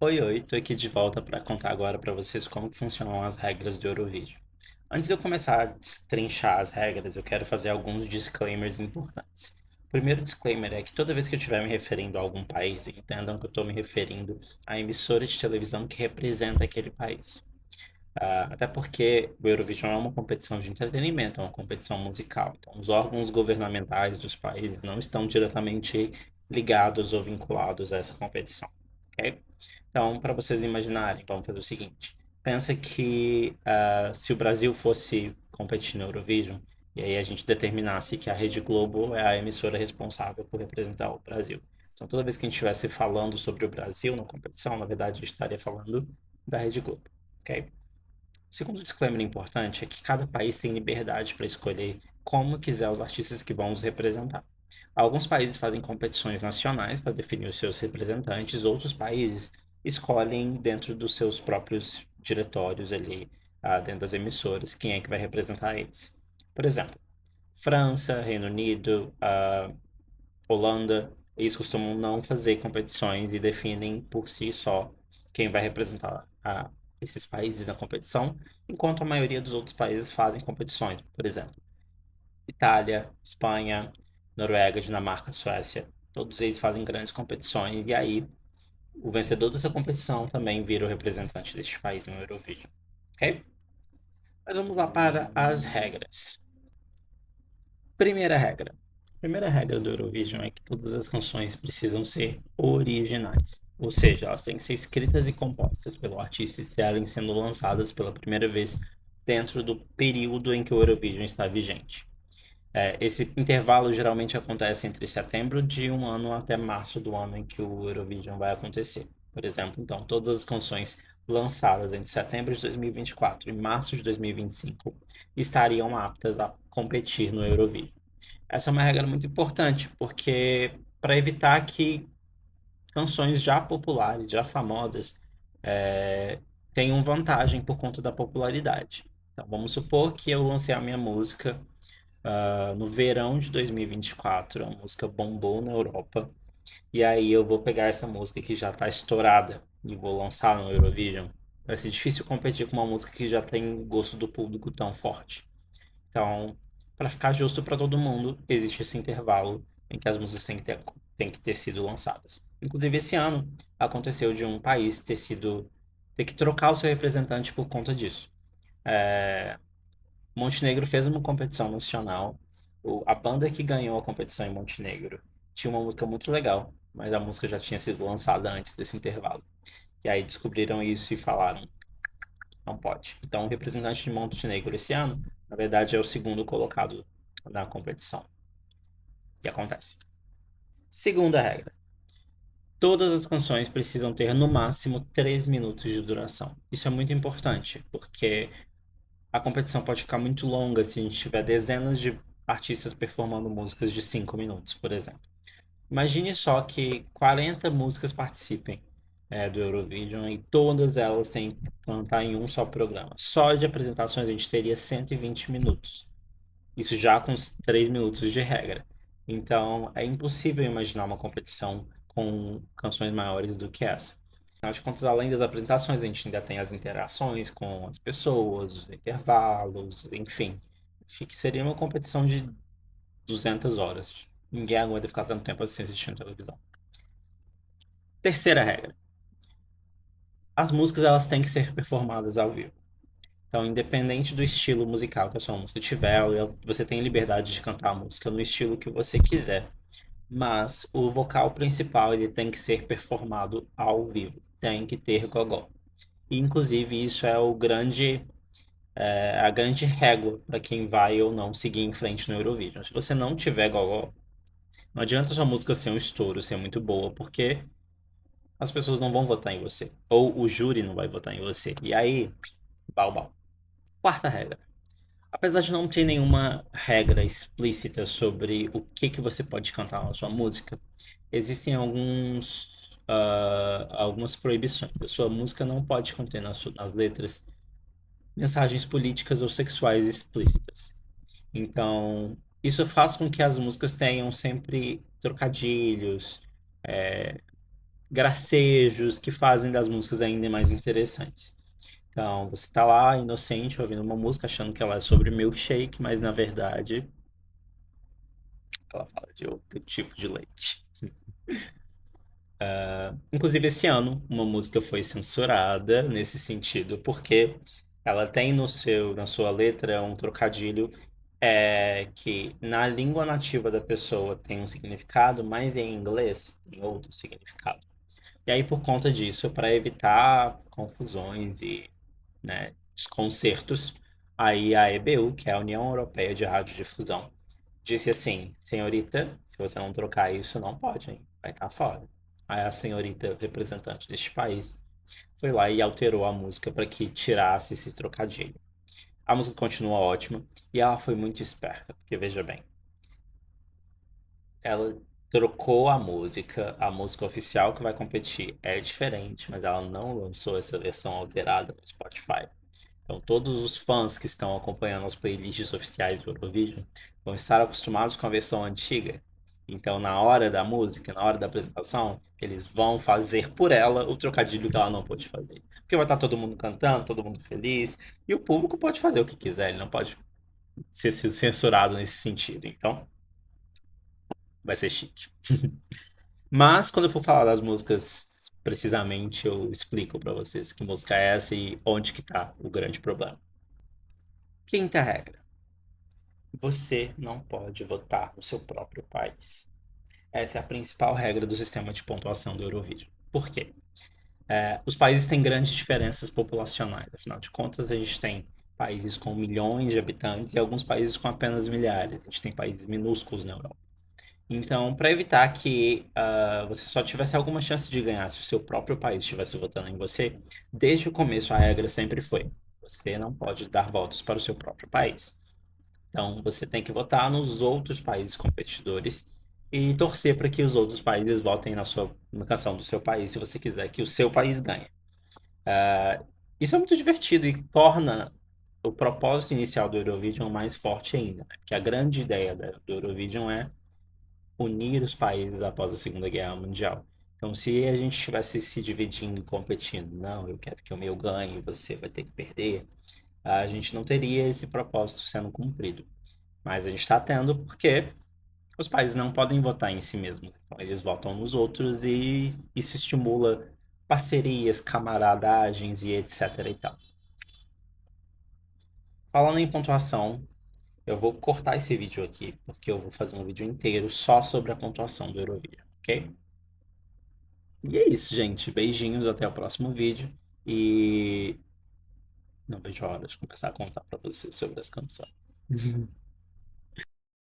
Oi, oi, tô aqui de volta para contar agora para vocês como que funcionam as regras do Eurovision. Antes de eu começar a destrinchar as regras, eu quero fazer alguns disclaimers importantes. O primeiro disclaimer é que toda vez que eu estiver me referindo a algum país, entendam que eu estou me referindo à emissora de televisão que representa aquele país. Até porque o Eurovision é uma competição de entretenimento, é uma competição musical. Então, os órgãos governamentais dos países não estão diretamente ligados ou vinculados a essa competição, ok? Então, para vocês imaginarem, vamos fazer o seguinte: pensa que se o Brasil fosse competir no Eurovision, e aí a gente determinasse que a Rede Globo é a emissora responsável por representar o Brasil. Então, toda vez que a gente estivesse falando sobre o Brasil na competição, na verdade, a gente estaria falando da Rede Globo, ok? O segundo disclaimer importante é que cada país tem liberdade para escolher como quiser os artistas que vão os representar. Alguns países fazem competições nacionais para definir os seus representantes, outros países escolhem dentro dos seus próprios diretórios ali, dentro das emissoras, quem é que vai representar eles. Por exemplo, França, Reino Unido, Holanda, eles costumam não fazer competições e definem por si só quem vai representar esses países na competição, enquanto a maioria dos outros países fazem competições. Por exemplo, Itália, Espanha, Noruega, Dinamarca, Suécia. Todos eles fazem grandes competições e aí o vencedor dessa competição também vira o representante deste país no Eurovision. Ok? Mas vamos lá para as regras. Primeira regra. A primeira regra do Eurovision é que todas as canções precisam ser originais. Ou seja, elas têm que ser escritas e compostas pelo artista e estarem sendo lançadas pela primeira vez dentro do período em que o Eurovision está vigente. Esse intervalo geralmente acontece entre setembro de um ano até março do ano em que o Eurovision vai acontecer. Por exemplo, então, todas as canções lançadas entre setembro de 2024 e março de 2025 estariam aptas a competir no Eurovision. Essa é uma regra muito importante, porque para evitar que canções já populares, já famosas, é, tenham vantagem por conta da popularidade. Então, vamos supor que eu lancei a minha música no verão de 2024, a música bombou na Europa, e aí eu vou pegar essa música que já está estourada e vou lançar no Eurovision. Vai ser difícil competir com uma música que já tem gosto do público tão forte. Então, para ficar justo para todo mundo, existe esse intervalo em que as músicas têm que ter sido lançadas. Inclusive, esse ano aconteceu de um país ter que trocar o seu representante por conta disso. É, Montenegro fez uma competição nacional. A banda que ganhou a competição em Montenegro tinha uma música muito legal, mas a música já tinha sido lançada antes desse intervalo. E aí descobriram isso e falaram: não pode. Então, o representante de Montenegro esse ano, na verdade, é o segundo colocado na competição. E acontece. Segunda regra: todas as canções precisam ter no máximo 3 minutos de duração. Isso é muito importante, porque a competição pode ficar muito longa se a gente tiver dezenas de artistas performando músicas de 5 minutos, por exemplo. Imagine só que 40 músicas participem do Eurovision e todas elas têm que cantar em um só programa. Só de apresentações a gente teria 120 minutos. Isso já com os 3 minutos de regra. Então é impossível imaginar uma competição com canções maiores do que essa. Afinal de contas, além das apresentações, a gente ainda tem as interações com as pessoas, os intervalos, enfim. Acho que seria uma competição de 200 horas. Ninguém aguenta ficar tanto tempo assim assistindo televisão. Terceira regra: as músicas elas têm que ser performadas ao vivo. Então, independente do estilo musical que a sua música tiver, você tem liberdade de cantar a música no estilo que você quiser. Mas o vocal principal ele tem que ser performado ao vivo. Tem que ter gogó. E, inclusive, isso é a grande régua para quem vai ou não seguir em frente no Eurovision. Se você não tiver gogó, não adianta sua música ser um estouro, ser muito boa, porque as pessoas não vão votar em você. Ou o júri não vai votar em você. E aí, bal. Quarta regra: apesar de não ter nenhuma regra explícita sobre o que você pode cantar na sua música, existem algumas proibições. A sua música não pode conter nas letras mensagens políticas ou sexuais explícitas. Então, isso faz com que as músicas tenham sempre trocadilhos, gracejos que fazem das músicas ainda mais interessantes. Então, você tá lá, inocente, ouvindo uma música, achando que ela é sobre milkshake, mas na verdade ela fala de outro tipo de leite. Inclusive, esse ano, uma música foi censurada nesse sentido, porque ela tem na sua letra um trocadilho que na língua nativa da pessoa tem um significado, mas em inglês tem outro significado. E aí, por conta disso, para evitar confusões e, né, desconcertos, aí a EBU, que é a União Europeia de Radiodifusão, disse assim: senhorita, se você não trocar isso, não pode, hein? Vai estar fora. Aí a senhorita, representante deste país, foi lá e alterou a música para que tirasse esse trocadilho. A música continua ótima e ela foi muito esperta, porque veja bem, ela trocou a música oficial que vai competir é diferente, mas ela não lançou essa versão alterada no Spotify. Então, todos os fãs que estão acompanhando as playlists oficiais do Eurovision vão estar acostumados com a versão antiga. Então, na hora da música, na hora da apresentação, eles vão fazer por ela o trocadilho que ela não pôde fazer. Porque vai estar todo mundo cantando, todo mundo feliz, e o público pode fazer o que quiser, ele não pode ser censurado nesse sentido. Então, vai ser chique. Mas, quando eu for falar das músicas precisamente, eu explico pra vocês que música é essa e onde que tá o grande problema. Quinta regra. Você não pode votar no seu próprio país. Essa é a principal regra do sistema de pontuação do Eurovision. Por quê? Os países têm grandes diferenças populacionais. Afinal de contas, a gente tem países com milhões de habitantes e alguns países com apenas milhares. A gente tem países minúsculos na Europa. Então, para evitar que você só tivesse alguma chance de ganhar se o seu próprio país estivesse votando em você, desde o começo a regra sempre foi: você não pode dar votos para o seu próprio país. Então, você tem que votar nos outros países competidores e torcer para que os outros países votem na canção do seu país, se você quiser que o seu país ganhe. Isso é muito divertido e torna o propósito inicial do Eurovision mais forte ainda, né? Porque a grande ideia do Eurovision é unir os países após a Segunda Guerra Mundial. Então, se a gente estivesse se dividindo e competindo, não, eu quero que o meu ganhe, você vai ter que perder, a gente não teria esse propósito sendo cumprido. Mas a gente está tendo porque os países não podem votar em si mesmos. Então, eles votam nos outros e isso estimula parcerias, camaradagens e etc e tal. Falando em pontuação, eu vou cortar esse vídeo aqui, porque eu vou fazer um vídeo inteiro só sobre a pontuação do Eurovision, ok? E é isso, gente. Beijinhos, até o próximo vídeo. E não vejo a hora de começar a contar pra vocês sobre as canções.